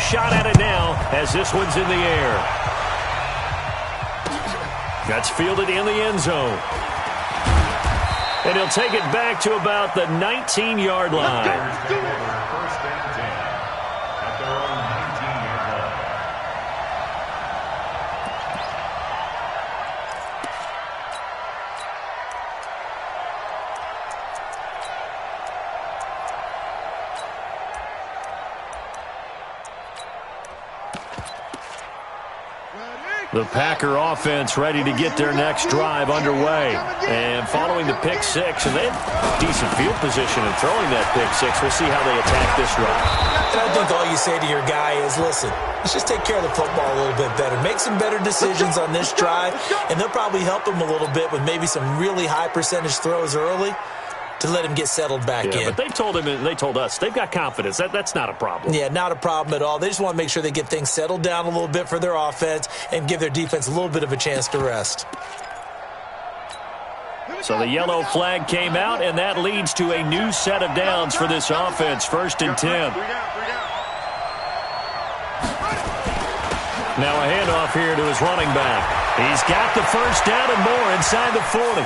shot at it now as this one's in the air. That's fielded in the end zone. And he'll take it back to about the 19-yard line. The Packer offense ready to get their next drive underway. And following the pick six, and they have decent field position in throwing that pick six. We'll see how they attack this drive. And I think all you say to your guy is, listen, let's just take care of the football a little bit better. Make some better decisions on this drive, and they'll probably help him a little bit with maybe some really high percentage throws early to let him get settled back in. But they told him and they told us they've got confidence. That's not a problem. Yeah, not a problem at all. They just want to make sure they get things settled down a little bit for their offense and give their defense a little bit of a chance to rest. So the yellow flag came out, and that leads to a new set of downs for this offense. 1st and 10. Now a handoff here to his running back. He's got the first down and more inside the 40.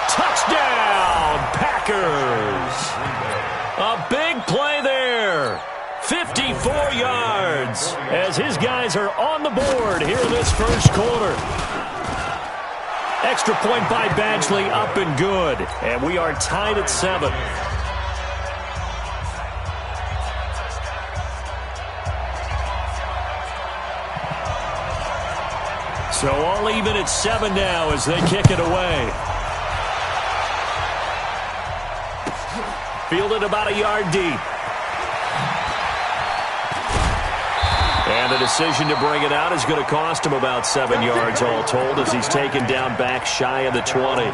Touchdown, Packers. A big play there. 54 yards as his guys are on the board here in this first quarter. Extra point by Badgley, up and good. And we are tied at 7. So all even at 7 now as they kick it away. Fielded about a yard deep. And the decision to bring it out is going to cost him about 7 yards all told as he's taken down back shy of the 20.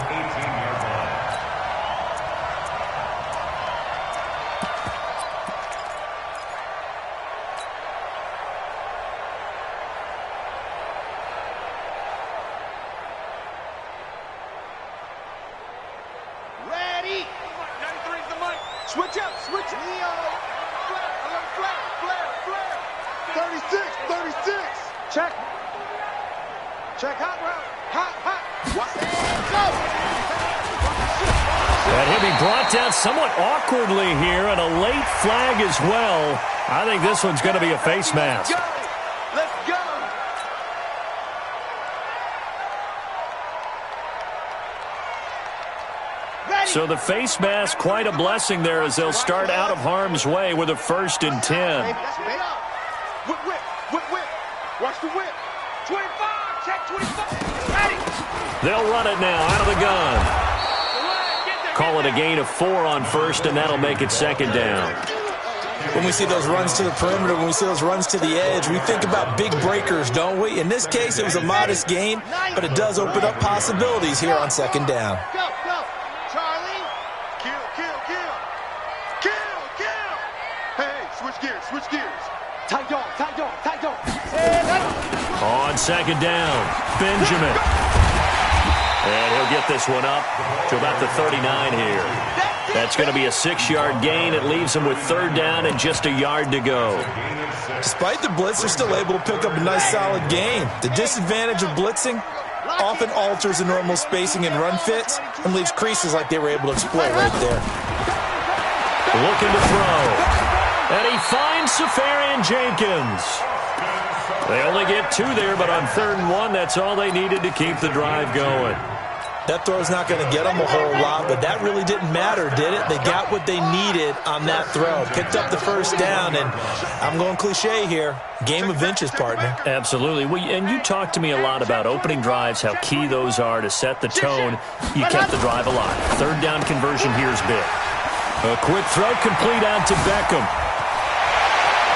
Switch up, switch up. Flare. 36. Check. Hot route. Hot. And he'll be brought down somewhat awkwardly here, and a late flag as well. I think this one's going to be a face mask. Let's go. So the face mask, quite a blessing there as they'll start out of harm's way with a 1st and 10. Whip. Watch the whip. 25. Check 25. Ready. They'll run it now out of the gun. Call it a gain of 4 on 1st, and that'll make it 2nd down. When we see those runs to the perimeter, when we see those runs to the edge, we think about big breakers, don't we? In this case, it was a modest gain, but it does open up possibilities here on 2nd down. Go. Charlie. Kill. Hey, switch gears. Tight dog. On 2nd down, Benjamin. And he'll get this one up to about the 39 here. That's going to be a 6-yard gain. It leaves him with 3rd down and just a yard to go. Despite the blitz, they're still able to pick up a nice solid gain. The disadvantage of blitzing often alters the normal spacing and run fits and leaves creases like they were able to exploit right there. Looking to throw. And he finds Safarian Jenkins. They only get 2 there, but on 3rd and 1, that's all they needed to keep the drive going. That throw's not going to get them a whole lot, but that really didn't matter, did it? They got what they needed on that throw. Picked up the 1st down, and I'm going cliche here. Game of inches, partner. Absolutely. And you talked to me a lot about opening drives, how key those are to set the tone. You kept the drive alive. 3rd down conversion here is big. A quick throw complete out to Beckham.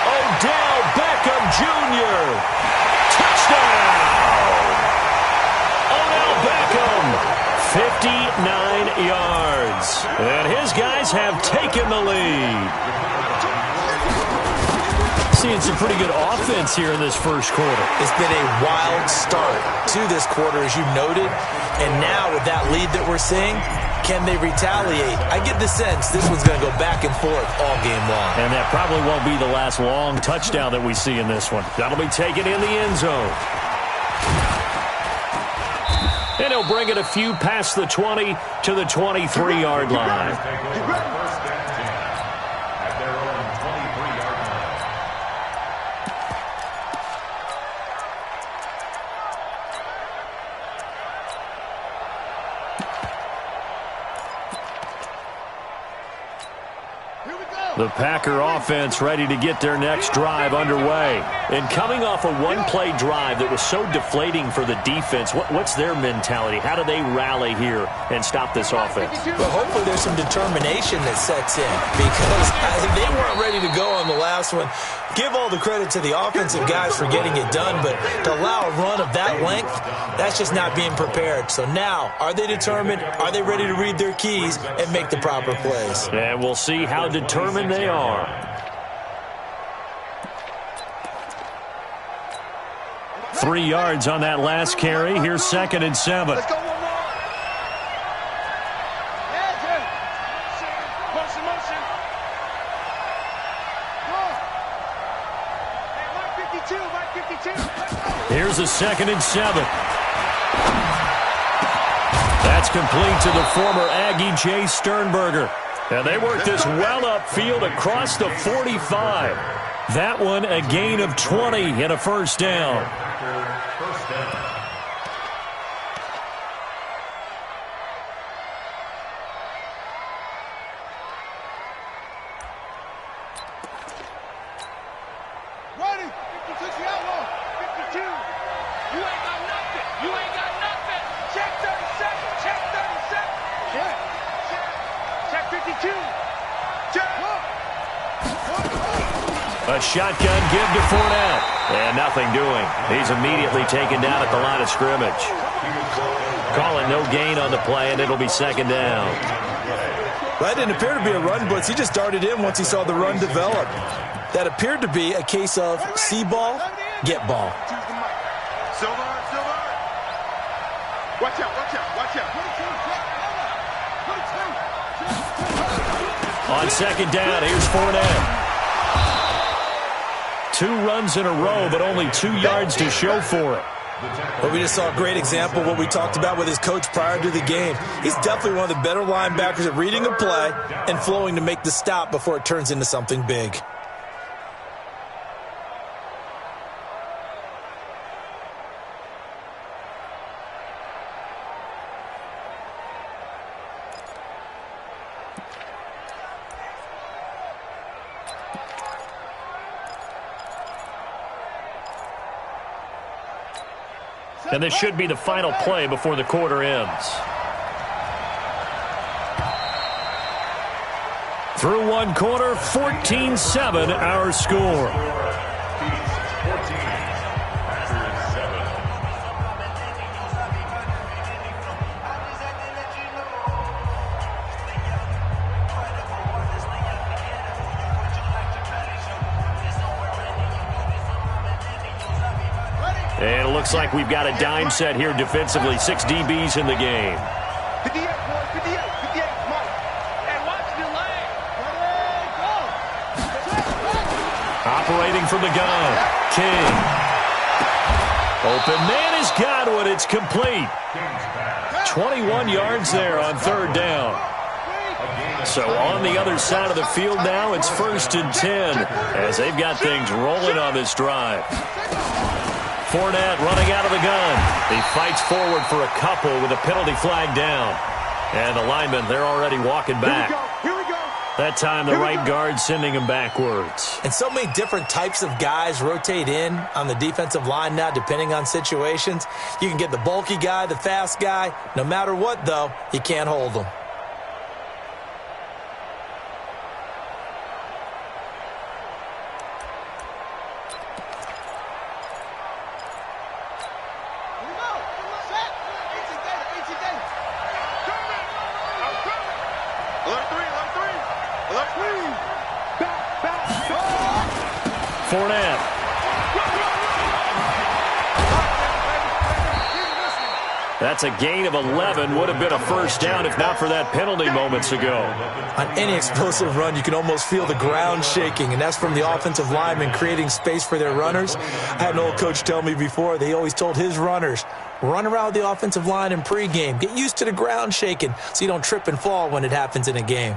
Odell Beckham Jr. Touchdown! Odell Beckham, 59 yards. And his guys have taken the lead. Seeing some pretty good offense here in this first quarter. It's been a wild start to this quarter, as you noted. And now with that lead that we're seeing, can they retaliate? I get the sense this one's going to go back and forth all game long. And that probably won't be the last long touchdown that we see in this one. That'll be taken in the end zone. And he'll bring it a few past the 20 to the 23-yard line. The Packer offense ready to get their next drive underway. And coming off a one-play drive that was so deflating for the defense, what's their mentality? How do they rally here and stop this offense? Well, hopefully there's some determination that sets in because they weren't ready to go on the last one. Give all the credit to the offensive guys for getting it done, but to allow a run of that length, that's just not being prepared. So now, are they determined? Are they ready to read their keys and make the proper plays? And we'll see how determined they are. Three yards on that last carry. Here's 2nd and 7. Let's go one more. Yeah, Jim. Motion. Go. Hey, Mike 52. Here's a 2nd and 7. That's complete to the former Aggie Jay Sternberger. And they work this well upfield across the 45. That one a gain of 20 and a first down. Ready. 56 outlaw. 52. You ain't got nothing. Check 37. Yeah. Check 52. Check. A shotgun give to Fournette. And nothing doing. He's immediately taken down at the line of scrimmage. Call it no gain on the play, and it'll be 2nd down. That didn't appear to be a run blitz. He just darted in once he saw the run develop. That appeared to be a case of see ball, get ball. Silver. Watch out. On 2nd down, here's Fournette. 2 runs in a row, but only 2 yards to show for it. Well, we just saw a great example of what we talked about with his coach prior to the game. He's definitely one of the better linebackers at reading a play and flowing to make the stop before it turns into something big. And this should be the final play before the quarter ends. Through one quarter, 14-7 our score. And it looks like we've got a dime set here defensively. 6 DBs in the game. 58, boy. 58. Mike. And watch the lane. Go. Operating from the gun. King. Open man is Godwin. It's complete. 21 yards there on 3rd down. So on the other side of the field now, it's 1st and 10 as they've got things rolling on this drive. Fournette running out of the gun. He fights forward for a couple with a penalty flag down. And the linemen, they're already walking back. Here we go. That time the right guard sending him backwards. And so many different types of guys rotate in on the defensive line now depending on situations. You can get the bulky guy, the fast guy. No matter what, though, you can't hold them. Fournette. That's a gain of 11. Would have been a first down if not for that penalty moments ago. On any explosive run, you can almost feel the ground shaking, and that's from the offensive linemen creating space for their runners. I had an old coach tell me before, they always told his runners, run around the offensive line in pregame. Get used to the ground shaking so you don't trip and fall when it happens in a game.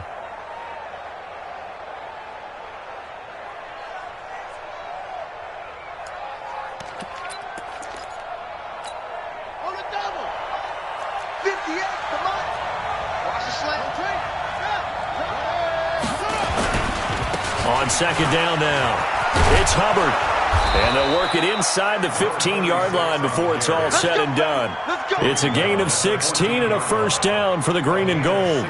On second down now, it's Hubbard. And they'll work it inside the 15-yard line before it's all said and done. It's a gain of 16 and a first down for the green and gold.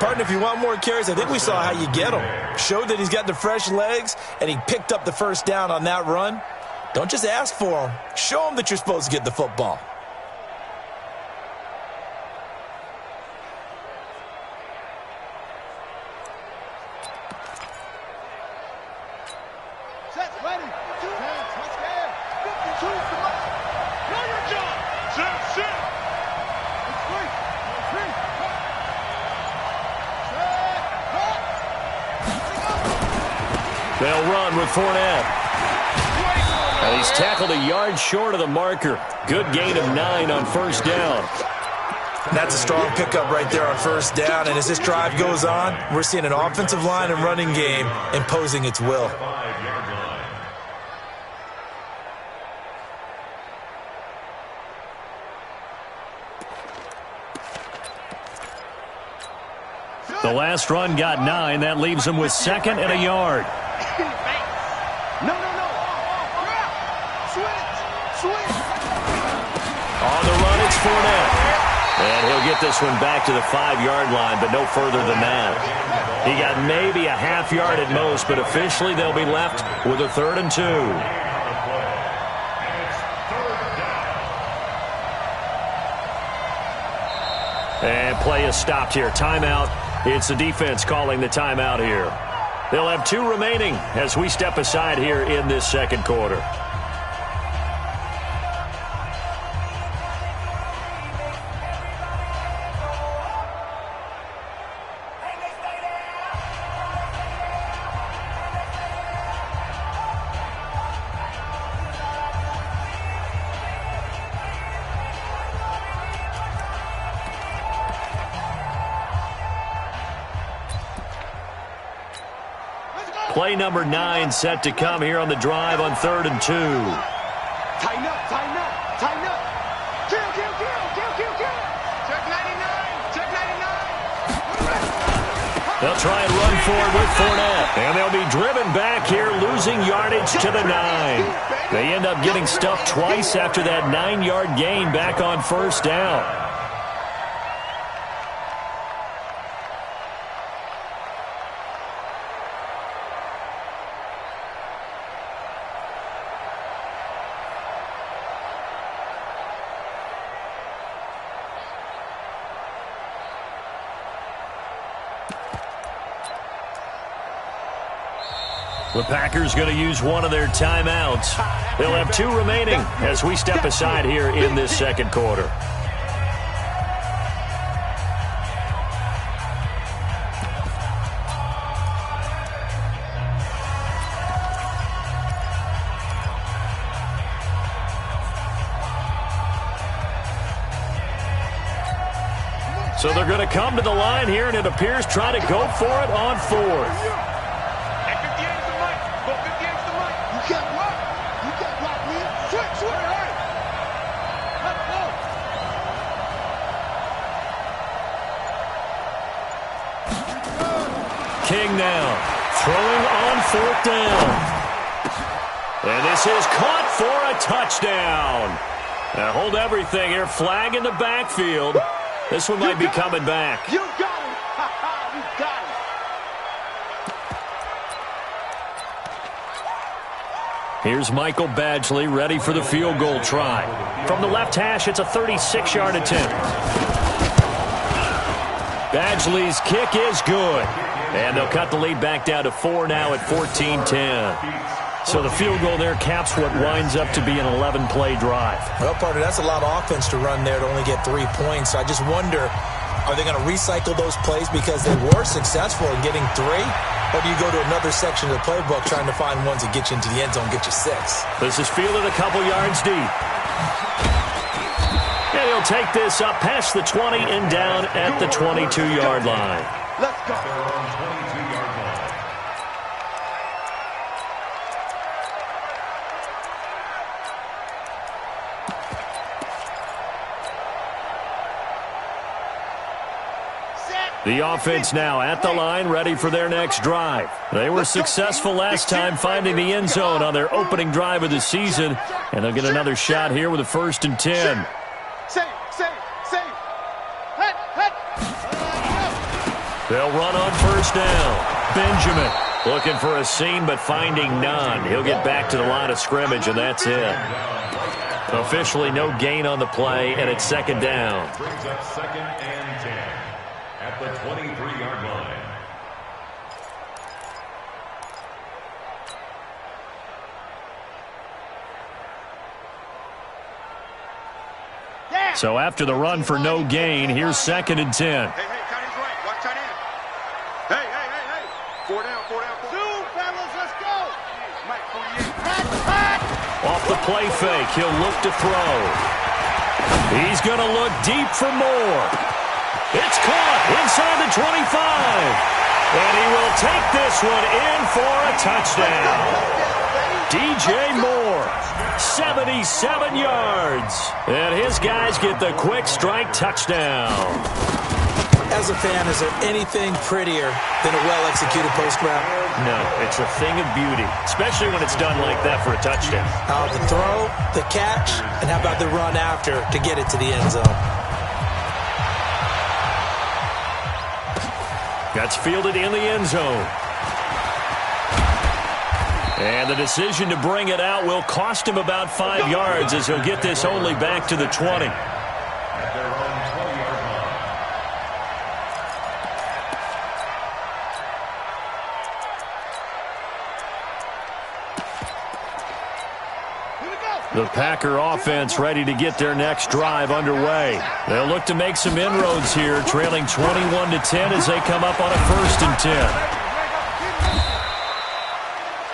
Partner, if you want more carries, I think we saw how you get him. Showed that he's got the fresh legs, and he picked up the first down on that run. Don't just ask for him. Show him that you're supposed to get the football. They'll run with Fournette. And he's tackled a yard short of the marker. Good gain of 9 on first down. That's a strong pickup right there on first down. And as this drive goes on, we're seeing an offensive line and running game imposing its will. The last run got 9. That leaves him with second and a yard. On the run, it's Fournette. And he'll get this one back to the 5-yard line, but no further than that. He got maybe a half yard at most, but officially they'll be left with a 3rd and 2. And play is stopped here. Timeout. It's the defense calling the timeout here. They'll have 2 remaining as we step aside here in this second quarter. Play number 9 set to come here on the drive on 3rd and 2. Tighten up, tighten up, tighten up. Kill. Check 99, check 99. They'll try and run forward with Fournette. And they'll be driven back here, losing yardage to the 9. They end up getting stuffed twice after that 9-yard gain back on first down. The Packers going to use one of their timeouts. They'll have 2 remaining as we step aside here in this second quarter. So they're going to come to the line here, and it appears try to go for it on 4th. King now, throwing on 4th down. And this is caught for a touchdown. Now hold everything here, flag in the backfield. This one might be coming back. You got him. You got him. Here's Michael Badgley ready for the field goal try. From the left hash, it's a 36-yard attempt. Badgley's kick is good. And they'll cut the lead back down to 4 now at 14-10. So the field goal there caps what winds up to be an 11-play drive. Well, partner, that's a lot of offense to run there to only get 3 points. So I just wonder, are they going to recycle those plays because they were successful in getting 3? Or do you go to another section of the playbook trying to find ones that get you into the end zone, get you 6? This is fielded a couple yards deep. And he'll take this up past the 20 and down at the 22-yard line. Let's go. The offense now at the line, ready for their next drive. They were successful last time finding the end zone on their opening drive of the season, and they'll get another shot here with a 1st and 10. They'll run on 1st down. Benjamin looking for a seam but finding none. He'll get back to the line of scrimmage, and that's it. Officially no gain on the play, and it's 2nd down. Brings up 2nd and 10 at the 23-yard line. So after the run for no gain, here's 2nd and 10. Hey, tight end's right. Watch tight end. Hey. 4 down. 2, fellas, let's go. Mike, 48. Off the play fake, he'll look to throw. He's going to look deep for more. It's caught inside the 25. And he will take this one in for a touchdown. DJ Moore, 77 yards. And his guys get the quick strike touchdown. As a fan, is there anything prettier than a well-executed post route? No, it's a thing of beauty, especially when it's done like that for a touchdown. The throw, the catch, and how about the run after to get it to the end zone? That's fielded in the end zone. And the decision to bring it out will cost him about 5 yards as he'll get this only back to the 20. At their own 20-yard line. The Packer offense ready to get their next drive underway. They'll look to make some inroads here, trailing 21-10 as they come up on a 1st and 10.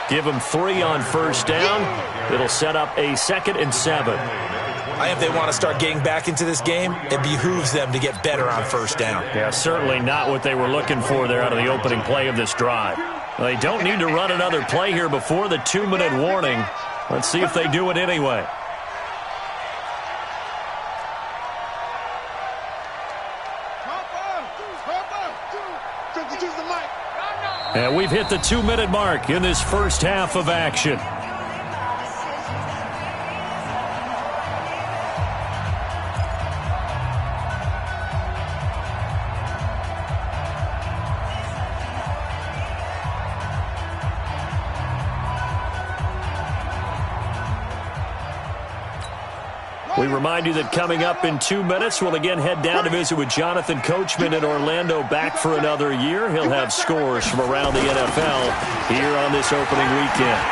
Give them 3 on 1st down. It'll set up a 2nd and 7. If they want to start getting back into this game, it behooves them to get better on 1st down. Yeah, certainly not what they were looking for there out of the opening play of this drive. They don't need to run another play here before the 2-minute warning. Let's see if they do it anyway. And we've hit the 2-minute mark in this first half of action. We remind you that coming up in 2 minutes, we'll again head down to visit with Jonathan Coachman in Orlando, back for another year. He'll have scores from around the NFL here on this opening weekend.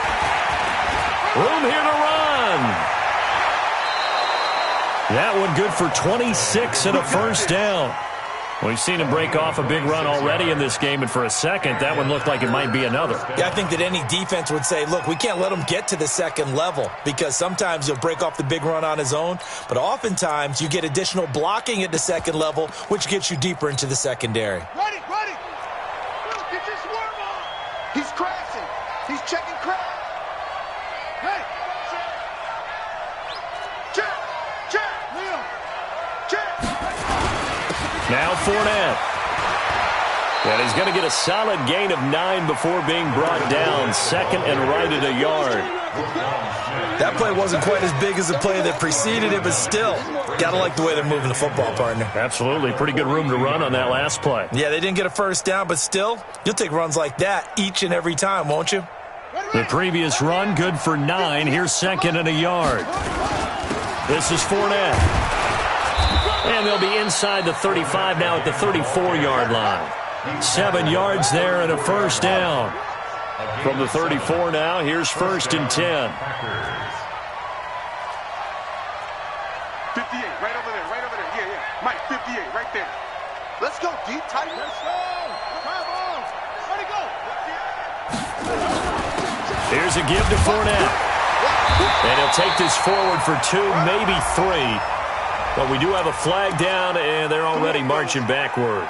Room here to run. That one good for 26 and a 1st down. We've seen him break off a big run already in this game, and for a second, that one looked like it might be another. Yeah, I think that any defense would say, look, we can't let him get to the 2nd level because sometimes he'll break off the big run on his own, but oftentimes you get additional blocking at the 2nd level, which gets you deeper into the secondary. Ready. Get this worm on. He's crashing. He's checking crash. Hey. Check. Leo. Check. Now Fournette. And he's going to get a solid gain of 9 before being brought down. 2nd and right at a yard. That play wasn't quite as big as the play that preceded it, but still, got to like the way they're moving the football, partner. Absolutely. Pretty good room to run on that last play. Yeah, they didn't get a 1st down, but still, you'll take runs like that each and every time, won't you? The previous run, good for 9. Here's 2nd and a yard. This is Fournette. And they'll be inside the 35 now at the 34-yard line. 7 yards there and a 1st down. From the 34 now, here's 1st and 10. 58, right over there, right over there. Yeah, yeah. Mike, 58, right there. Let's go, deep, tight. Let's go. Come on. Let it go. Here's a give to Fournette. And he'll take this forward for 2, maybe 3. But we do have a flag down, and they're already marching backward.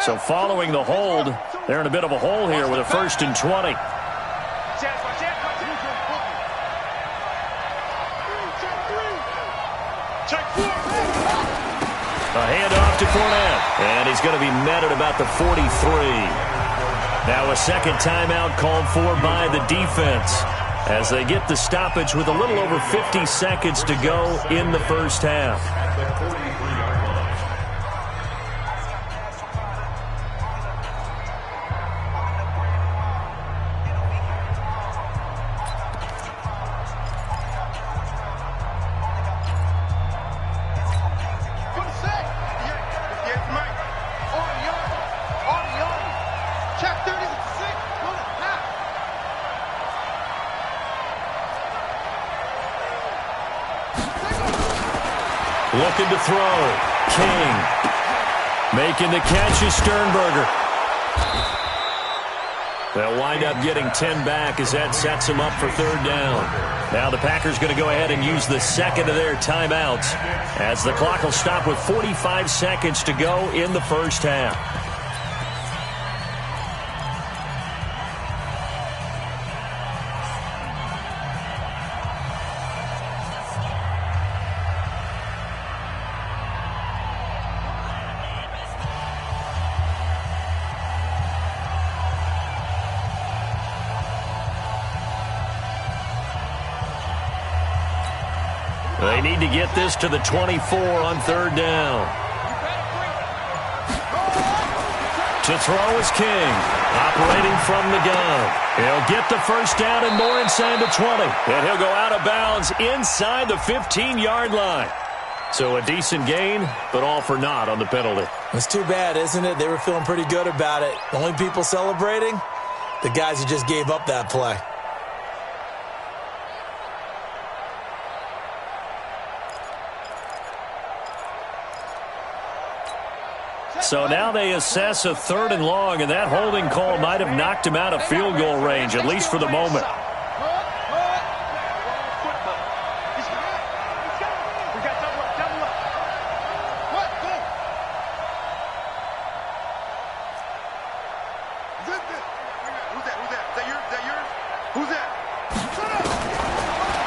So following the hold, they're in a bit of a hole here with a 1st and 20. A handoff to Fournette, and he's going to be met at about the 43. Now a second timeout called for by the defense as they get the stoppage with a little over 50 seconds to go in the first half. Looking to throw. King. Making the catch is Sternberger. They'll wind up getting 10 back as that sets them up for 3rd down. Now the Packers going to go ahead and use the second of their timeouts as the clock will stop with 45 seconds to go in the first half. They need to get this to the 24 on 3rd down. To throw is King, operating from the gun. He'll get the 1st down and more inside the 20. And he'll go out of bounds inside the 15-yard line. So a decent gain, but all for naught on the penalty. It's too bad, isn't it? They were feeling pretty good about it. The only people celebrating, the guys who just gave up that play. So now they assess a 3rd and long, and that holding call might have knocked him out of field goal range, at least for the moment.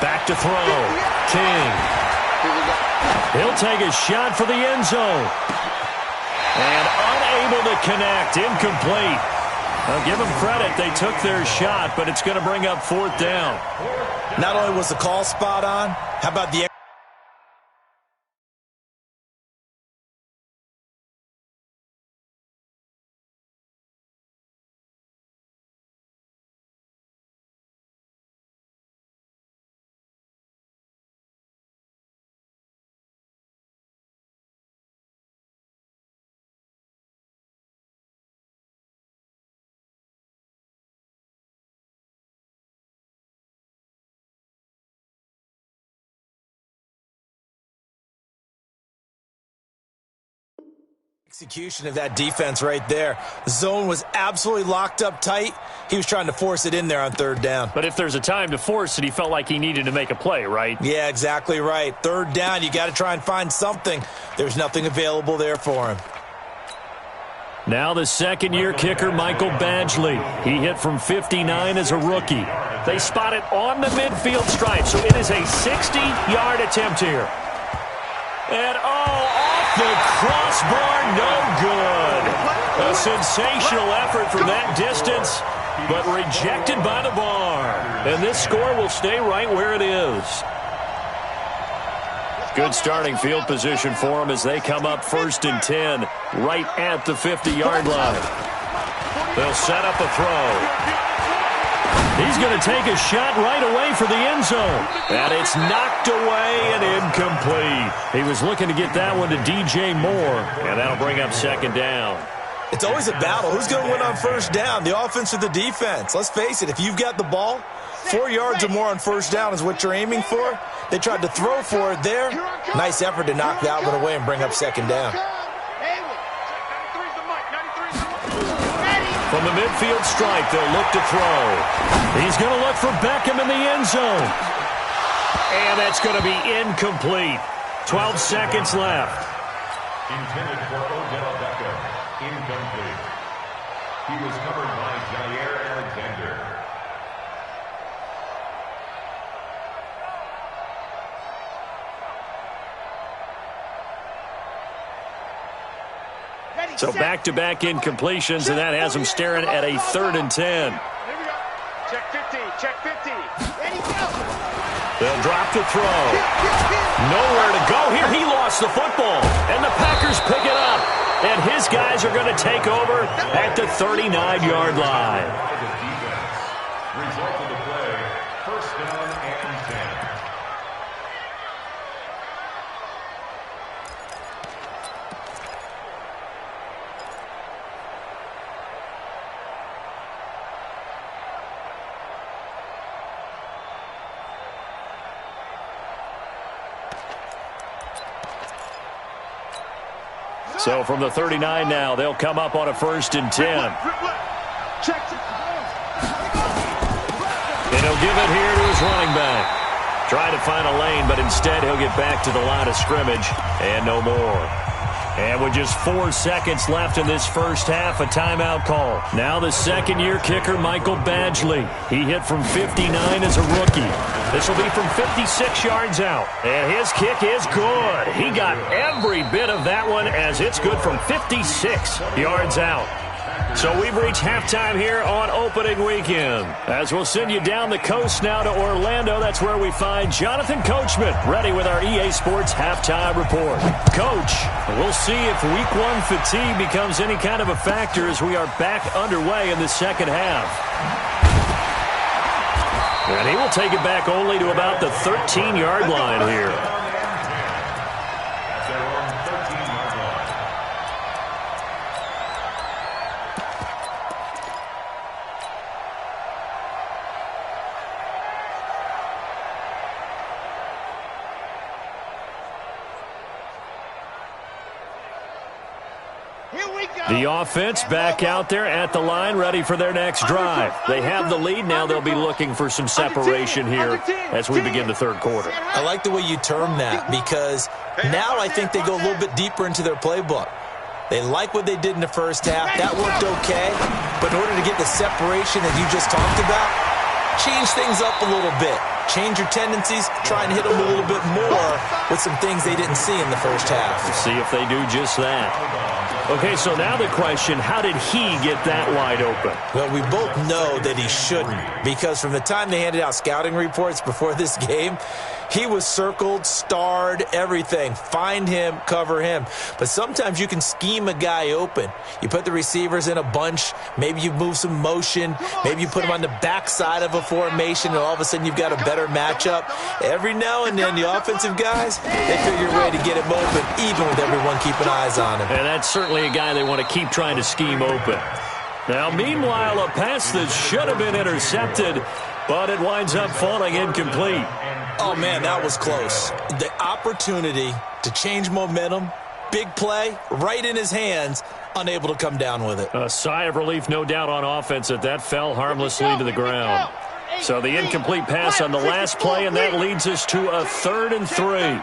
Back to throw. King. He'll take a shot for the end zone. And unable to connect, incomplete. I'll give them credit. They took their shot, but it's going to bring up 4th down. Not only was the call spot on, how about the execution of that defense right there. The zone was absolutely locked up tight. He was trying to force it in there on 3rd down. But if there's a time to force it, he felt like he needed to make a play, right? Yeah, exactly right. 3rd down, you got to try and find something. There's nothing available there for him. Now the 2nd-year kicker, Michael Badgley. He hit from 59 as a rookie. They spot it on the midfield stripe, so it is a 60-yard attempt here. And, off the crossbar, no good. A sensational effort from that distance, but rejected by the bar. And this score will stay right where it is. Good starting field position for them as they come up 1st and 10 right at the 50-yard line. They'll set up a throw. He's going to take a shot right away for the end zone. And it's knocked away and incomplete. He was looking to get that one to DJ Moore, and that'll bring up 2nd down. It's always a battle. Who's going to win on 1st down, the offense or the defense? Let's face it, if you've got the ball, 4 yards or more on 1st down is what you're aiming for. They tried to throw for it there. Nice effort to knock that one away and bring up 2nd down. From the midfield stripe, they'll look to throw. He's going to look for Beckham in the end zone. And that's going to be incomplete. 12 seconds left. Intended for Odell Beckham. Incomplete. He was covered by Jair Alexander. So back-to-back incompletions, and that has them staring at a 3rd and 10. Here we go. Check 50. Check 50. Ready, go. They'll drop the throw. Nowhere to go here. He lost the football, and the Packers pick it up. And his guys are going to take over at the 39-yard line. Result of the play, 1st down and 10. So from the 39 now, they'll come up on a 1st and 10. And he'll give it here to his running back. Trying to find a lane, but instead he'll get back to the line of scrimmage and no more. And with just 4 seconds left in this 1st half, a timeout call. Now the 2nd-year kicker, Michael Badgley. He hit from 59 as a rookie. This will be from 56 yards out. And his kick is good. He got every bit of that one as it's good from 56 yards out. So we've reached halftime here on opening weekend. As we'll send you down the coast now to Orlando, that's where we find Jonathan Coachman ready with our EA Sports halftime report. Coach, we'll see if Week 1 fatigue becomes any kind of a factor as we are back underway in the 2nd half. And he will take it back only to about the 13-yard line here. The offense back out there at the line, ready for their next drive. They have the lead. Now they'll be looking for some separation here as we begin the 3rd quarter. I like the way you term that because now I think they go a little bit deeper into their playbook. They like what they did in the 1st half. That worked okay. But in order to get the separation that you just talked about, change things up a little bit. Change your tendencies, try and hit them a little bit more with some things they didn't see in the 1st half. We'll see if they do just that. Okay, so now the question, how did he get that wide open? Well, we both know that he shouldn't because from the time they handed out scouting reports before this game, he was circled, starred, everything. Find him, cover him. But sometimes you can scheme a guy open. You put the receivers in a bunch. Maybe you move some motion. Maybe you put them on the backside of a formation, and all of a sudden you've got a better matchup. Every now and then, the offensive guys, they figure a way to get him open, even with everyone keeping eyes on him. And that's certainly a guy they want to keep trying to scheme open. Now, meanwhile, a pass that should have been intercepted, but it winds up falling incomplete. Oh, man, that was close. The opportunity to change momentum, big play, right in his hands, unable to come down with it. A sigh of relief, no doubt, on offense that fell harmlessly to the ground. So the incomplete pass on the last play, and that leads us to a 3rd and 3.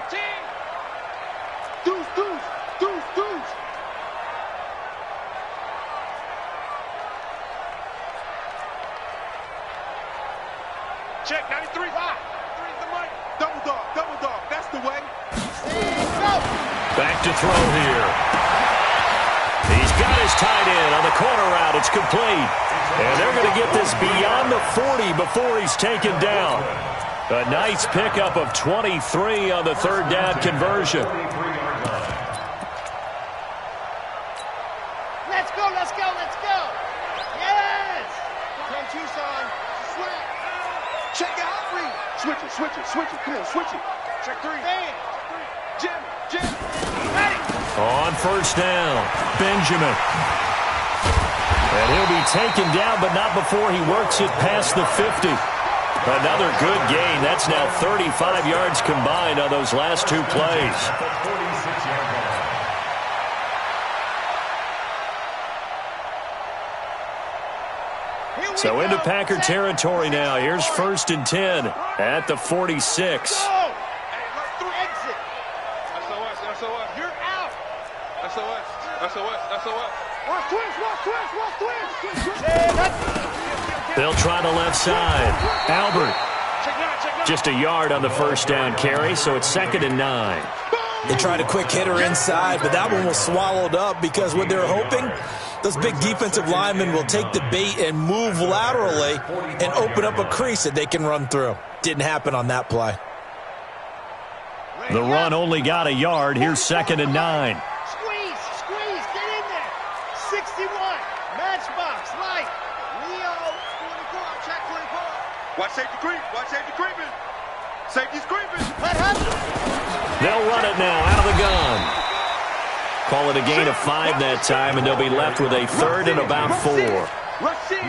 Check 93. Double dog. That's the way. Back to throw here. He's got his tight end on the corner route. It's complete. And they're going to get this beyond the 40 before he's taken down. A nice pickup of 23 on the third down conversion. Let's go, let's go, let's go. Yes. Come Tucson. Switch. Check out three. Switch it, switch it, switch it. Come on, switch it. Check three. Man. Jim. Ready. On first down, Benjamin. And he'll be taken down, but not before he works it past the 50. Another good gain. That's now 35 yards combined on those last two plays. So into Packer territory now. Here's 1st and 10 at the 46. Exit. SOS. You're out. SOS. Watch twist. They'll try the left side. Albert. Just a yard on the first down carry, so it's 2nd and 9. They tried a quick hitter inside, but that one was swallowed up because what they're hoping, those big defensive linemen will take the bait and move laterally and open up a crease that they can run through. Didn't happen on that play. The run only got a yard. Here's 2nd and 9. Squeeze, get in there. 61, matchbox, light. Leo, 24, check 24. Watch safety creeping. Safety's creeping. What happened? They'll run it now out of the gun. Call it a gain of 5 that time, and they'll be left with a 3rd and about 4.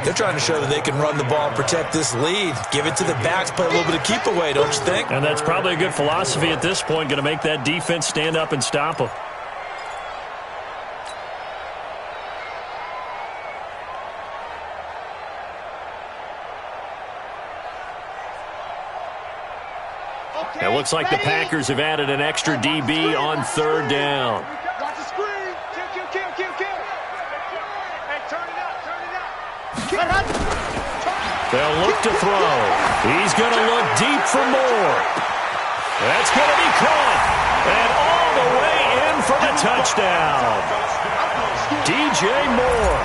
They're trying to show that they can run the ball and protect this lead. Give it to the backs, play a little bit of keep away, don't you think? And that's probably a good philosophy at this point, going to make that defense stand up and stop them. It looks like the Packers have added an extra DB on 3rd down. Watch the screen. Kill. Hey, turn it up. They'll look to throw. He's going to look deep for more. That's going to be caught. And all the way in for the touchdown. DJ Moore.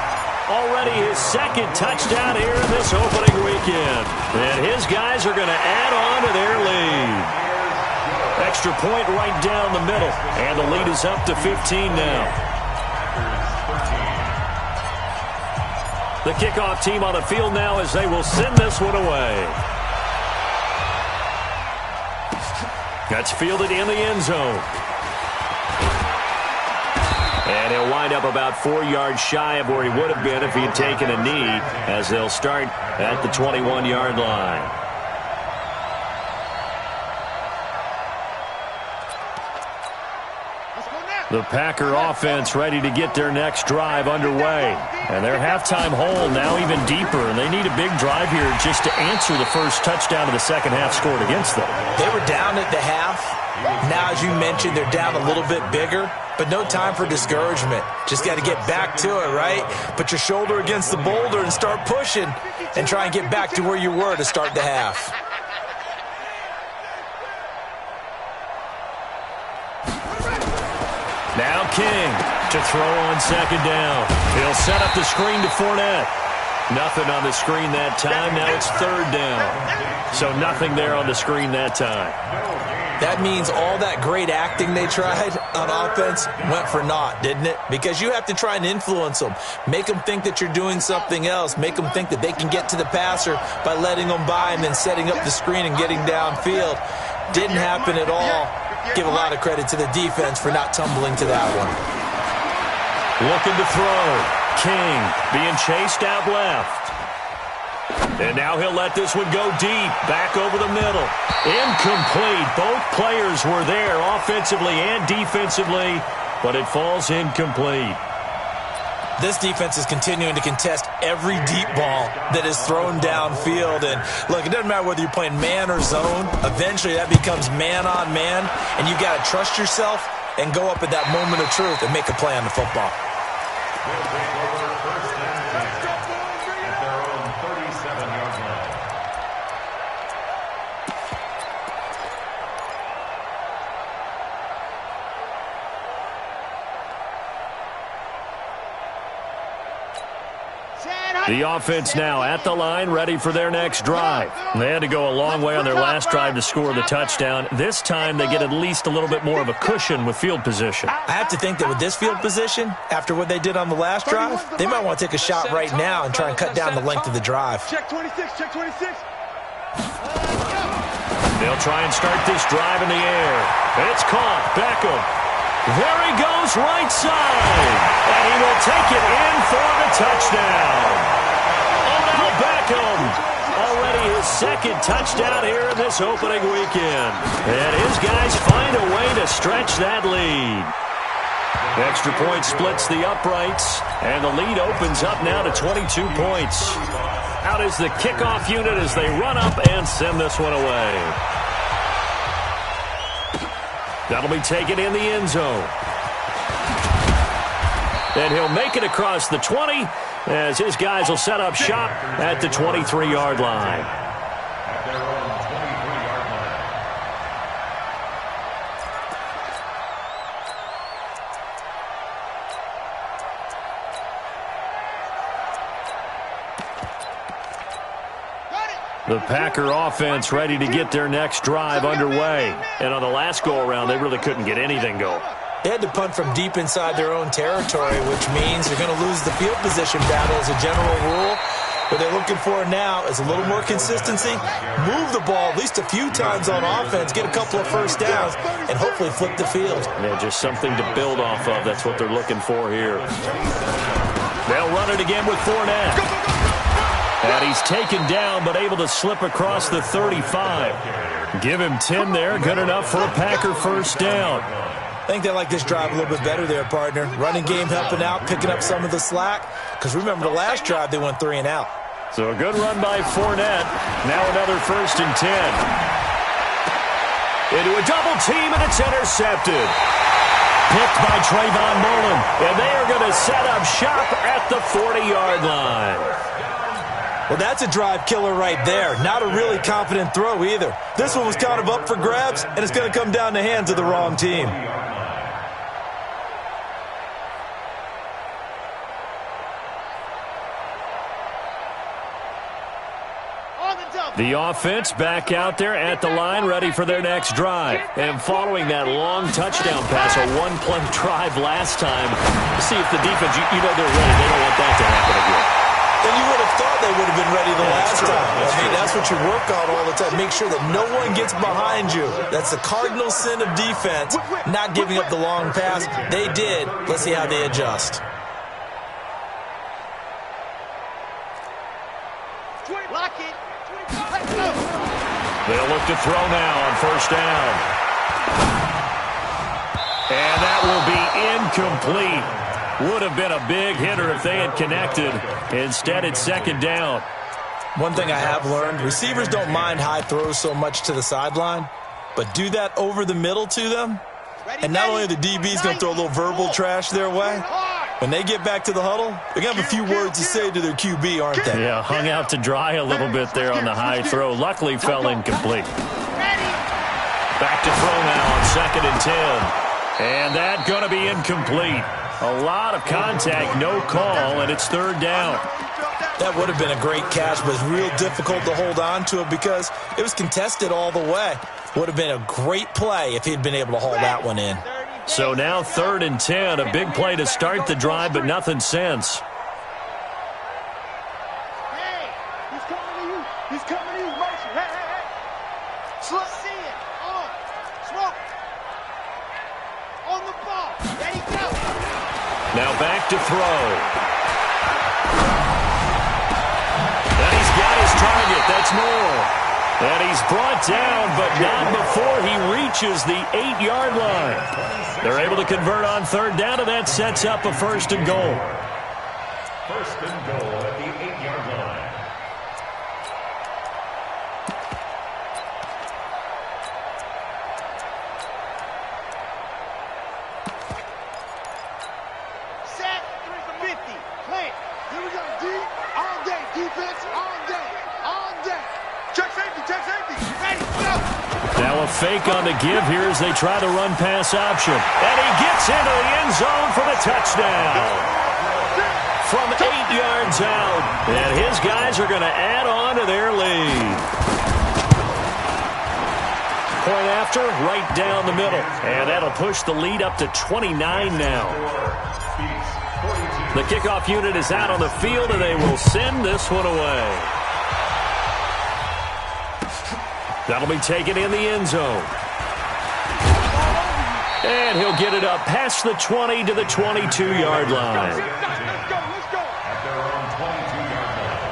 Already his 2nd touchdown here in this opening weekend. And his guys are going to add on to their lead. Extra point right down the middle. And the lead is up to 15 now. The kickoff team on the field now as they will send this one away. That's fielded in the end zone. And he'll wind up about 4 yards shy of where he would have been if he had taken a knee, as they'll start at the 21-yard line. The Packer offense ready to get their next drive underway. And their halftime hole now even deeper, and they need a big drive here just to answer the first touchdown of the second half scored against them. They were down at the half. Now, as you mentioned, they're down a little bit bigger, but no time for discouragement. Just got to get back to it, right? Put your shoulder against the boulder and start pushing and try and get back to where you were to start the half. Now King to throw on 2nd down. He'll set up the screen to Fournette. Nothing on the screen that time. Now it's 3rd down. So nothing there on the screen that time. That means all that great acting they tried on offense went for naught, didn't it? Because you have to try and influence them. Make them think that you're doing something else. Make them think that they can get to the passer by letting them by and then setting up the screen and getting downfield. Didn't happen at all. Give a lot of credit to the defense for not tumbling to that one. Looking to throw. King being chased out left. And now he'll let this one go deep, back over the middle. Incomplete. Both players were there offensively and defensively, but it falls incomplete. This defense is continuing to contest every deep ball that is thrown downfield. And look, it doesn't matter whether you're playing man or zone. Eventually that becomes man on man, and you got to trust yourself and go up at that moment of truth and make a play on the football. Set The offense now at the line, ready for their next drive. They had to go a long way on their last drive to score the touchdown. This time they get at least a little bit more of a cushion with field position. I have to think that with this field position, after what they did on the last drive, they might want to take a shot right now and try and cut down the length of the drive. Check 26, check 26. They'll try and start this drive in the air. It's caught. Beckham. There he goes, right side. And he will take it in for the touchdown. Odell Beckham. Already his second touchdown here in this opening weekend. And his guys find a way to stretch that lead. Extra point splits the uprights. And the lead opens up now to 22 points. Out is the kickoff unit as they run up and send this one away. That'll be taken in the end zone. And he'll make it across the 20 as his guys will set up shop at the 23-yard line. At their own 23-yard line. The Packer offense ready to get their next drive underway. And on the last go-around, they really couldn't get anything going. They had to punt from deep inside their own territory, which means they're going to lose the field position battle as a general rule. What they're looking for now is a little more consistency, move the ball at least a few times on offense, get a couple of first downs, and hopefully flip the field. Yeah, just something to build off of. That's what they're looking for here. They'll run it again with Fournette. And he's taken down, but able to slip across the 35. Give him 10 there, good enough for a Packer first down. I think they like this drive a little bit better there, partner. Running game helping out, picking up some of the slack. Because remember, the last drive, they went 3 and out. So a good run by Fournette. Now another first and 10. Into a double team, and it's intercepted. Picked by Trayvon Mullen. And they are going to set up shop at the 40-yard line. Well, that's a drive killer right there. Not a really confident throw either. This one was kind of up for grabs, and it's going to come down the hands of the wrong team. The offense back out there at the line, ready for their next drive. And following that long touchdown pass, a one-play drive last time, see if the defense, you know they're ready. They don't want that to happen again. And you would have thought they would have been ready the last time. I mean, that's what you work on all the time. Make sure that no one gets behind you. That's the cardinal sin of defense, not giving up the long pass. They did. Let's see how they adjust. Lock it. They'll look to throw now on first down. And that will be incomplete. Would have been a big hitter if they had connected. Instead, it's second down. One thing I have learned, receivers don't mind high throws so much to the sideline, but do that over the middle to them, and not only are the DBs going to throw a little verbal trash their way, when they get back to the huddle, they're going to have a few words to say to their QB, aren't they? Yeah, hung out to dry a little bit there on the high throw. Luckily, fell incomplete. Back to throw now on second and 10. And that going to be incomplete. A lot of contact, no call, and it's third down. That would have been a great catch, but it's real difficult to hold on to it because it was contested all the way. Would have been a great play if he'd been able to haul that one in. So now third and 10, a big play to start the drive, but nothing since. Hey, he's coming to you. He's coming to you. Motion. Hey, hey, hey. Slow. See it. On. Smoke. On the ball. There you go. Now back to throw. And he's got his target. That's more. And he's brought down, but not before he reaches the 8-yard line. They're able to convert on third down, and that sets up a first and goal. First and goal at the 8-yard line. Set. 50. Plant. Here we go. D. All day. Defense. All day. All day. Check safety. Check safety. Ready. Go. Now a fake on the give here as they try the run-pass option. And he gets into the end zone for the touchdown. from 8 yards out. And his guys are going to add on to their lead. Point after, right down the middle. And that'll push the lead up to 29 now. The kickoff unit is out on the field, and they will send this one away. That'll be taken in the end zone. And he'll get it up past the 20 to the 22-yard line. Let's go. At their own 22-yard line.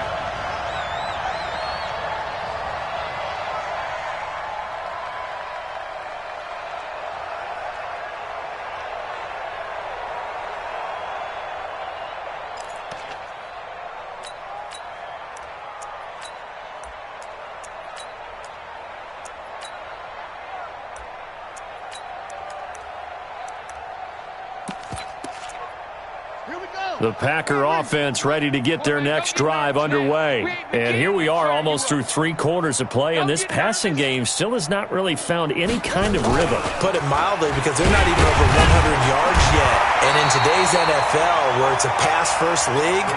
The Packer offense ready to get their next drive underway. And here we are almost through 3 quarters of play, and this passing game still has not really found any kind of rhythm. Put it mildly, because they're not even over 100 yards yet. And in today's NFL, where it's a pass-first league,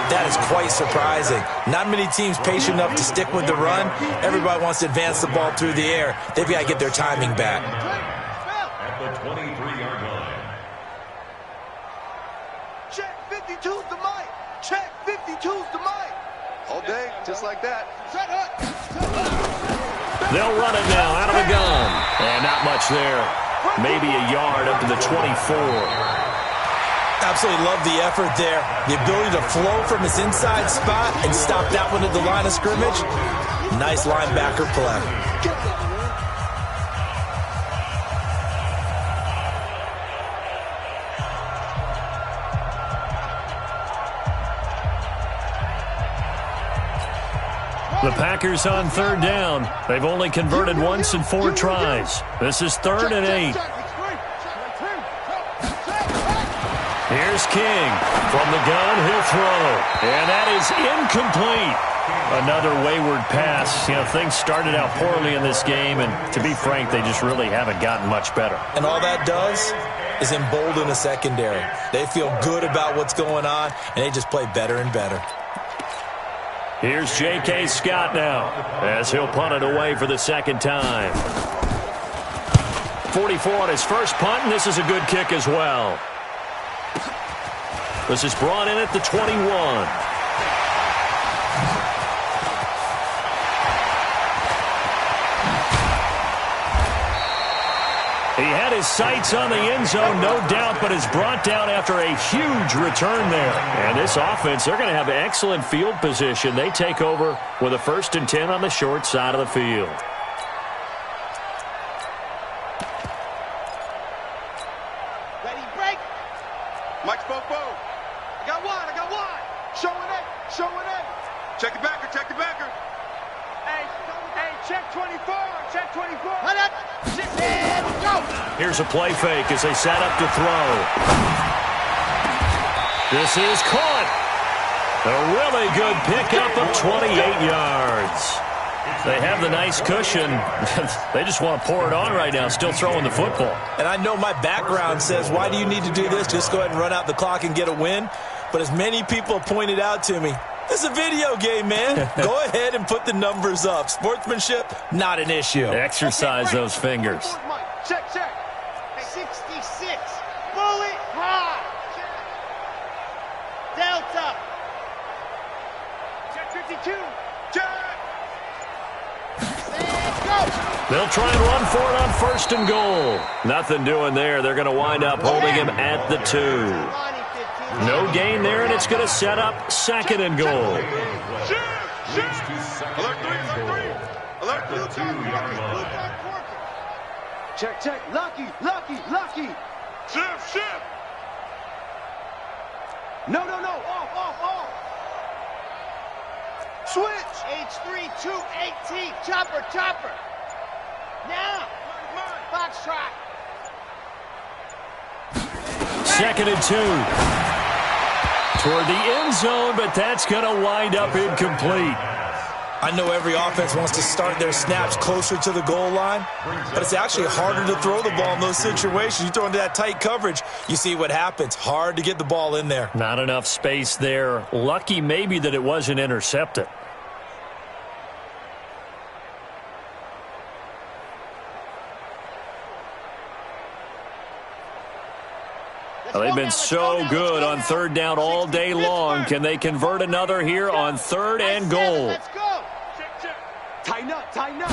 that is quite surprising. Not many teams patient enough to stick with the run. Everybody wants to advance the ball through the air. They've got to get their timing back. At the 23-yard line. Check 52's the mic. Check 52's the mic. All day, just like that. Set up. They'll run it now out of the gun. And not much there. Maybe a yard up to the 24. Absolutely love the effort there. The ability to flow from his inside spot and stop that one at the line of scrimmage. Nice linebacker play. The Packers on 3rd down. They've only converted once in 4 tries. This is 3rd and 8. Here's King. From the gun, he'll throw. And that is incomplete. Another wayward pass. You know, things started out poorly in this game, and to be frank, they just really haven't gotten much better. And all that does is embolden the secondary. They feel good about what's going on, and they just play better and better. Here's J.K. Scott now, as he'll punt it away for the 2nd time. 44 on his first punt, and this is a good kick as well. This is brought in at the 21. He had his sights on the end zone, no doubt, but is brought down after a huge return there. And this offense, they're going to have excellent field position. They take over with a 1st and 10 on the short side of the field. Ready, break. Mike spoke bow. I got one. Showing it. Check the backer. Hey, check 24. Hold up. And go. Here's a play fake as they set up to throw. This is caught. A really good pickup of 28 yards. They have the nice cushion. They just want to pour it on right now, still throwing the football. And I know my background says, why do you need to do this? Just go ahead and run out the clock and get a win. But as many people have pointed out to me, this is a video game, man. Go ahead and put the numbers up. Sportsmanship, not an issue. Exercise those fingers. Check. 66. Bullet high. Delta. Check 52. Check. And go. They'll try and run for it on 1st and goal. Nothing doing there. They're going to wind up holding him at the 2. No gain there, and it's going to set up 2nd and goal. Alert 2-yard line. Check. Lucky. Shift. No. Off. Switch. H3218. Chopper. Now. Foxtrot. 2nd and 2. Toward the end zone, but that's going to wind up incomplete. I know every offense wants to start their snaps closer to the goal line, but it's actually harder to throw the ball in those situations. You throw into that tight coverage, you see what happens. Hard to get the ball in there. Not enough space there. Lucky maybe that it wasn't intercepted. Well, they've been so good on third down all day long. Can they convert another here on third and goal? Let's go. Tighten up, tighten up.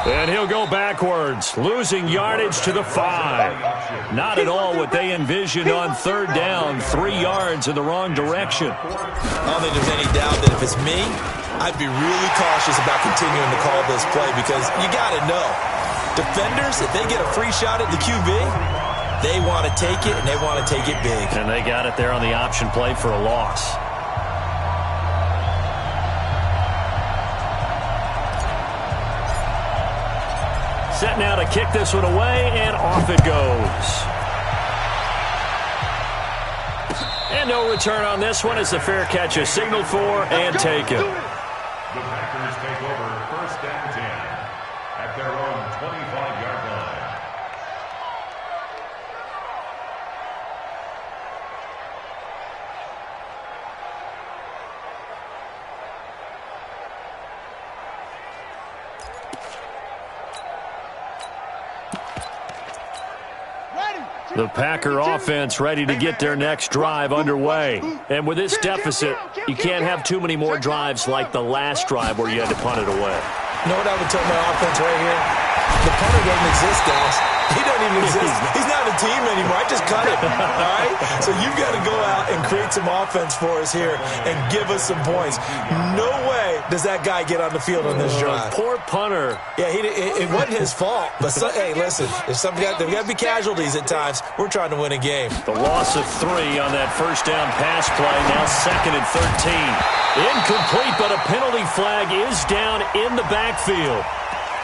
And he'll go backwards, losing yardage to the 5. Not at all what they envisioned on third down. 3 yards in the wrong direction. I don't think there's any doubt that if it's me, I'd be really cautious about continuing to call this play because you got to know. Defenders, if they get a free shot at the QB, they want to take it, and they want to take it big. And they got it there on the option play for a loss. Set now to kick this one away, and off it goes. And no return on this one as the fair catch is signaled for and taken. The Packers take over first and 10 at their own 25-yard line. The Packer offense ready to get their next drive underway. And with this deficit, you can't have too many more drives like the last drive where you had to punt it away. You know what I would tell my offense right here? The punter doesn't exist, guys. He doesn't even exist. He's not a team anymore. I just cut him, all right? So you've got to go out and create some offense for us here and give us some points. No way does that guy get on the field on this drive. Poor punter. Yeah, it wasn't his fault. But, hey, listen, there's got to be casualties at times. We're trying to win a game. The loss of 3 on that first down pass play, now 2nd and 13. Incomplete, but a penalty flag is down in the backfield.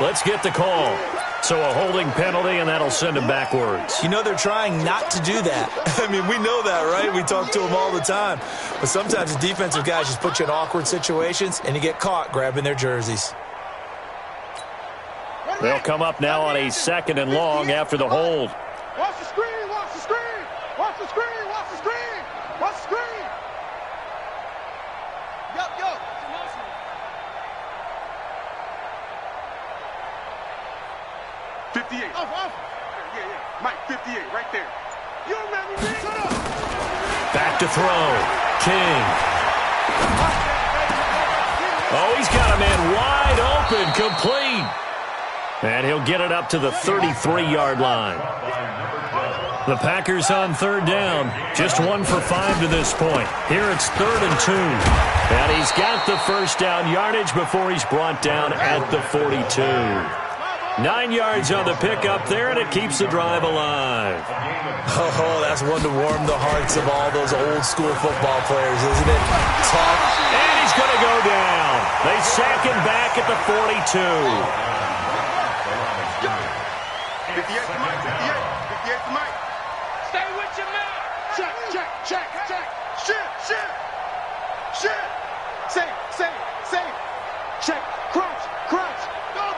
Let's get the call. So a holding penalty, and that'll send him backwards. You know they're trying not to do that. I mean, we know that, right? We talk to them all the time. But sometimes the defensive guys just put you in awkward situations, and you get caught grabbing their jerseys. They'll come up now on a 2nd and long after the hold. Watch the screen, watch the screen. Watch the screen, watch the screen. Watch the screen. Yo. 58. Off. Yeah. Mike, 58, right there. You remember me? Shut up. Back to throw. King. Oh, he's got a man wide open, complete. And he'll get it up to the 33-yard line. The Packers on third down. Just 1 for 5 to this point. Here it's 3rd and 2. And he's got the first down yardage before he's brought down at the 42. 9 yards on the pickup there, and it keeps the drive alive. Oh, that's one to warm the hearts of all those old-school football players, isn't it? Tough. And he's going to go down. They sack him back at the 42. 58 to Mike, 58 to Mike. Stay with your man. Check. Shit. Say. Check. Crunch. Go.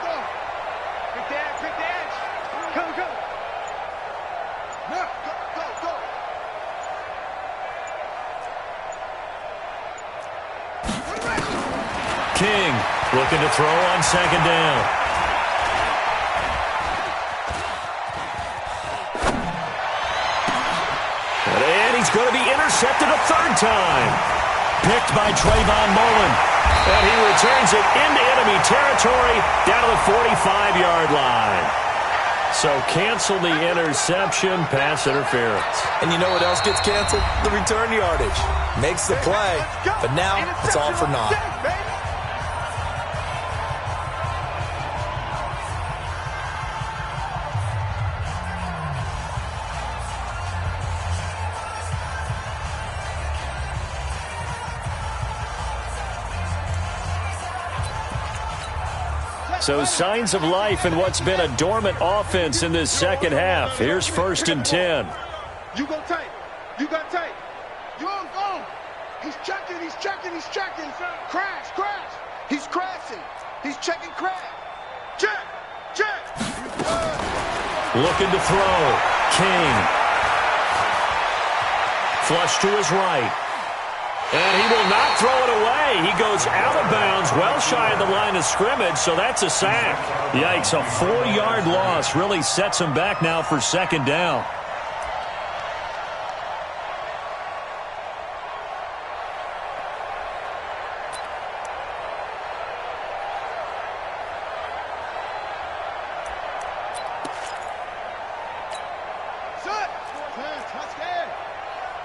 Pick the edge. Go. Now, go. King looking to throw on 2nd down. And he's going to be intercepted a 3rd time. Picked by Trayvon Mullen. And he returns it into enemy territory down to the 45-yard line. So cancel the interception, pass interference. And you know what else gets canceled? The return yardage. Makes the play, but now it's all for naught. So signs of life in what's been a dormant offense in this second half. Here's 1st and 10. You go tight. You got tight. You on. He's checking, he's checking, he's checking. Crash, crash. He's crashing. He's checking crash. Check, check. Looking to throw. King. Flush to his right. And he will not throw it away. He goes out of bounds, well shy of the line of scrimmage, so that's a sack. Yikes, a 4-yard loss really sets him back now for second down.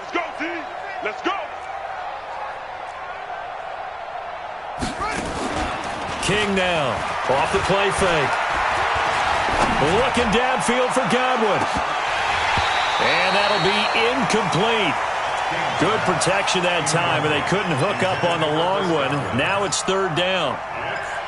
Let's go, team. Let's go. King now, off the play fake. Looking downfield for Godwin. And that'll be incomplete. Good protection that time, and they couldn't hook up on the long one. Now it's third down.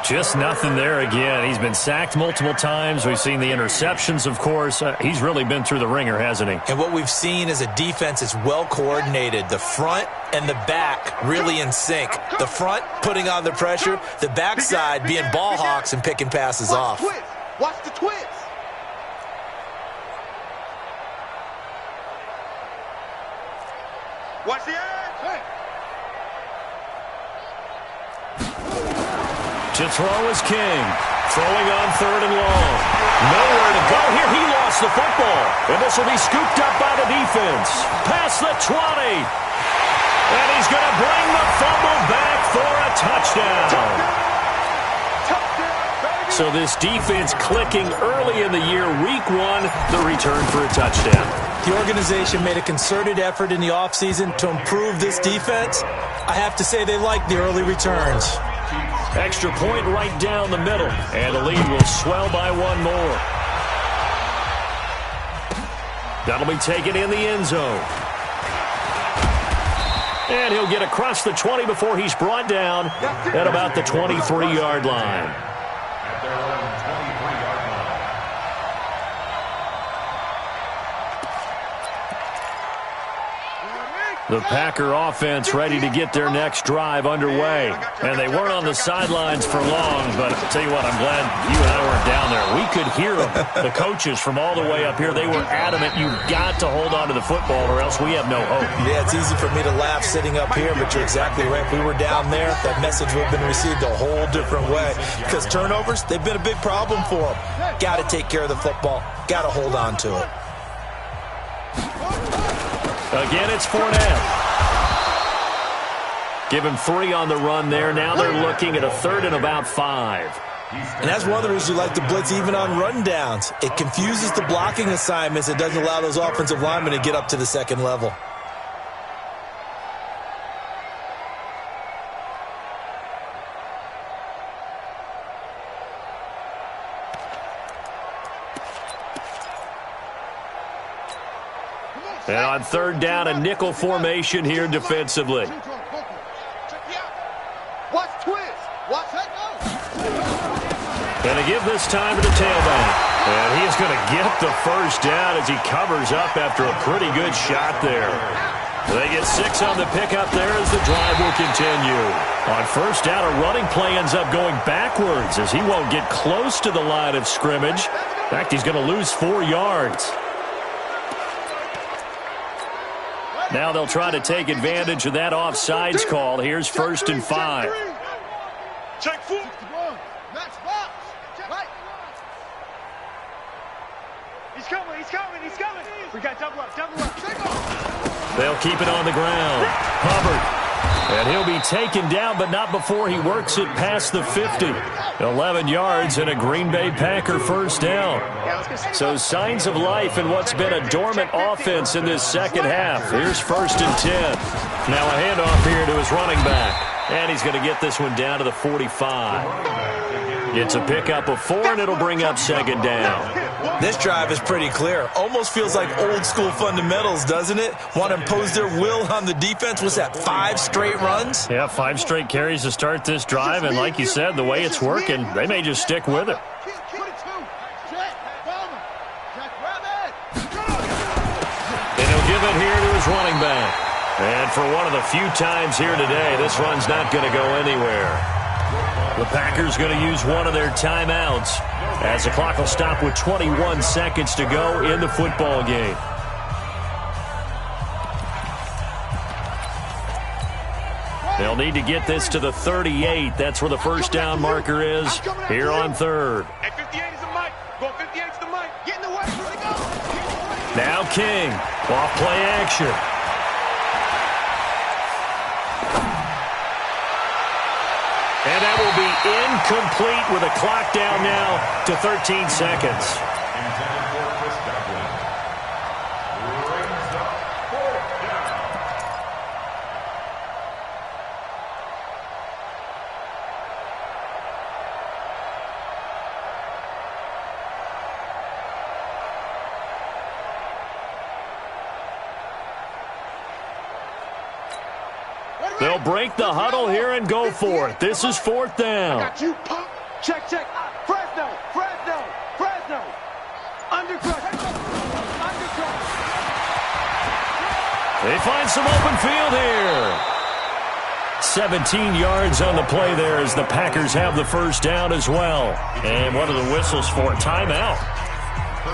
Just nothing there again. He's been sacked multiple times. We've seen the interceptions, of course. He's really been through the ringer, hasn't he? And what we've seen is a defense that's well coordinated. The front and the back really in sync. The front putting on the pressure, the backside being ball hawks and picking passes off. Watch the twist. Watch the edge. Hey. To throw is King. Throwing on third and long. Nowhere to go here. He lost the football. And this will be scooped up by the defense. Past the 20. And he's going to bring the fumble back for a touchdown. So this defense clicking early in the year. Week 1, the return for a touchdown. The organization made a concerted effort in the offseason to improve this defense. I have to say they like the early returns. Extra point right down the middle. And the lead will swell by one more. That'll be taken in the end zone. And he'll get across the 20 before he's brought down at about the 23-yard line. At their own 23-yard line. The Packer offense ready to get their next drive underway. And they weren't on the sidelines for long, but I'll tell you what, I'm glad you and I weren't down there. We could hear them. The coaches from all the way up here, they were adamant, you've got to hold on to the football or else we have no hope. Yeah, it's easy for me to laugh sitting up here, but you're exactly right. If we were down there, that message would have been received a whole different way. Because turnovers, they've been a big problem for them. Got to take care of the football. Got to hold on to it. Again, it's Fournette. Give him 3 on the run there. Now they're looking at a third and about 5. And that's one of the reasons you like to blitz even on rundowns. It confuses the blocking assignments. It doesn't allow those offensive linemen to get up to the second level. And on third down, a nickel formation here defensively. Watch twist. Watch that go. Going to give this time to the tailback. And he's going to get the first down as he covers up after a pretty good shot there. They get 6 on the pickup there as the drive will continue. On first down, a running play ends up going backwards as he won't get close to the line of scrimmage. In fact, he's going to lose 4 yards. Now they'll try to take advantage of that offsides call. Here's first and 5. Check 4. Max box. Right. He's coming, he's coming, he's coming. We got double up, double up. They'll keep it on the ground. Hubbard. And he'll be taken down, but not before he works it past the 50. 11 yards and a Green Bay Packer first down. So signs of life in what's been a dormant offense in this second half. Here's first and 10. Now a handoff here to his running back. And he's going to get this one down to the 45. It's a pickup of 4, and it'll bring up second down. This drive is pretty clear. Almost feels like old school fundamentals, doesn't it? Want to impose their will on the defense. What's that, 5 straight runs? Yeah, 5 straight carries to start this drive. And like you said, the way it's working, they may just stick with it. And he'll give it here to his running back. And for one of the few times here today, this run's not going to go anywhere. The Packers going to use one of their timeouts as the clock will stop with 21 seconds to go in the football game. They'll need to get this to the 38. That's where the first down marker is here on third. At 58 is the mic. Go 58 to the mic. Get in the way. Here we go. Now King. Off play action. And that will be incomplete with a clock down now to 13 seconds. Intended for Chris Godwin. Brings up fourth down. They'll break the huddle here and go for it. This is fourth down. Got you, pump. Check, check. Fresno, Fresno, Fresno. Undercut. Undercut. They find some open field here. 17 yards on the play there as the Packers have the first down as well. And one of the whistles for timeout.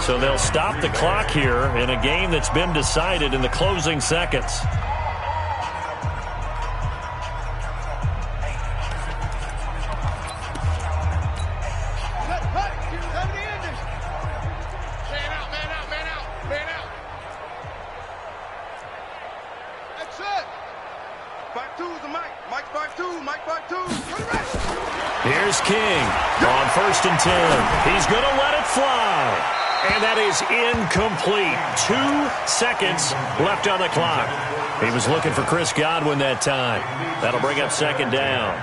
So they'll stop the clock here in a game that's been decided in the closing seconds. Here's King on 1st and 10. He's going to let it fly. And that is incomplete. 2 seconds left on the clock. He was looking for Chris Godwin that time. That'll bring up second down.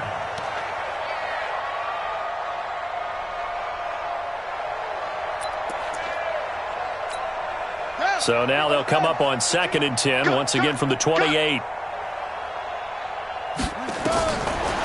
So now they'll come up on 2nd and 10, once again from the 28.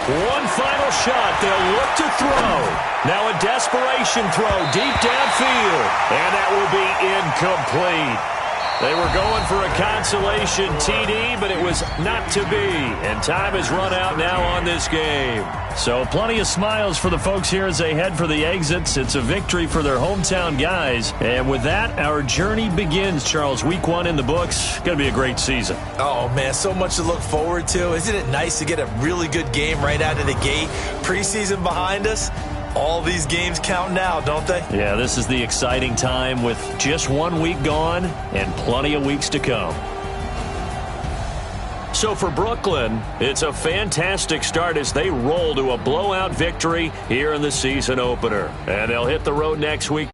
One final shot. They'll look to throw. Now a desperation throw deep downfield. And that will be incomplete. They were going for a consolation TD, but it was not to be. And time has run out now on this game. So plenty of smiles for the folks here as they head for the exits. It's a victory for their hometown guys. And with that, our journey begins, Charles. Week 1 in the books. Going to be a great season. Oh, man, so much to look forward to. Isn't it nice to get a really good game right out of the gate? Preseason behind us. All these games count now, don't they? Yeah, this is the exciting time with just 1 week gone and plenty of weeks to come. So for Brooklyn, it's a fantastic start as they roll to a blowout victory here in the season opener. And they'll hit the road next week.